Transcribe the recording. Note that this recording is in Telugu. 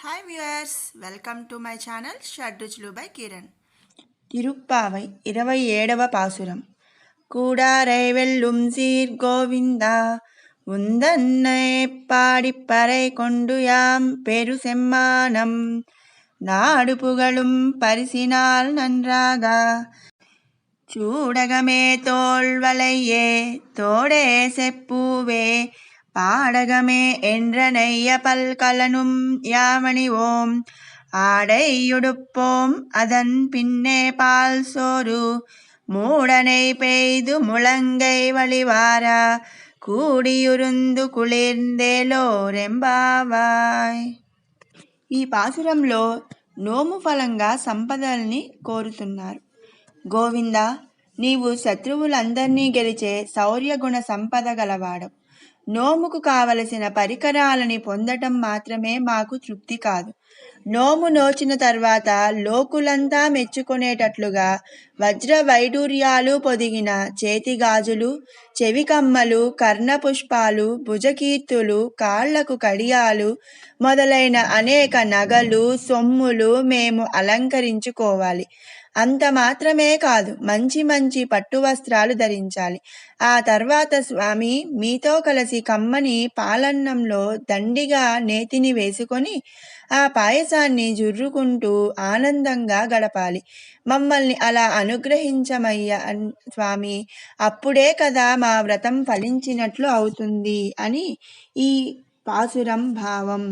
Hi viewers, welcome to my channel Shadruchulu by Kiran. Tiruppavai 27వ పాసురం. கூடாரை வெல்லும் சீர் கோவிந்தா உந்தன்னை பாடிப்பறை கொண்டு யாம் பெரு செம்மானம் நாடு புகழும் பரிசினால் நன்றாக చూడగమే తోల్వలయ్యే తోడే సెప్పూవే పాడగమే ఎండ్రనయ్య పల్కలనుం యామణి ఓం ஆடையுடுப்போம் அதன் பின்னே பால் சோறு மூடனை பெய்து முழங்கை வழிவாரா కూడియురుందు కుళిర్ందేలోరెంబావాయ్. ఈ పాసురంలో నోము ఫలంగా సంపదల్ని కోరుతున్నారు. గోవింద, నీవు శత్రువులందరినీ గెలిచే శౌర్యగుణ సంపద గలవాడవు. నోముకు కావలసిన పరికరాలని పొందటం మాత్రమే మాకు తృప్తి కాదు. నోము నోచిన తర్వాత లోకులంతా మెచ్చుకునేటట్లుగా వజ్ర వైడూర్యాలు పొదిగిన చేతిగాజులు, చెవికమ్మలు, కర్ణపుష్పాలు, భుజకీర్తులు, కాళ్లకు కడియాలు మొదలైన అనేక నగలు, సొమ్ములు మేము అలంకరించుకోవాలి. అంత మాత్రమే కాదు, మంచి మంచి పట్టు వస్త్రాలు ధరించాలి. ఆ తర్వాత స్వామి మీతో కలిసి కమ్మని పాలన్నంలో దండిగా నేతిని వేసుకొని ఆ పాయసాన్ని జుర్రుకుంటూ ఆనందంగా గడపాలి. మమ్మల్ని అలా అనుగ్రహించమయ్యా స్వామి, అప్పుడే కదా మా వ్రతం ఫలించినట్లు అవుతుంది అని ఈ పాసురం భావం.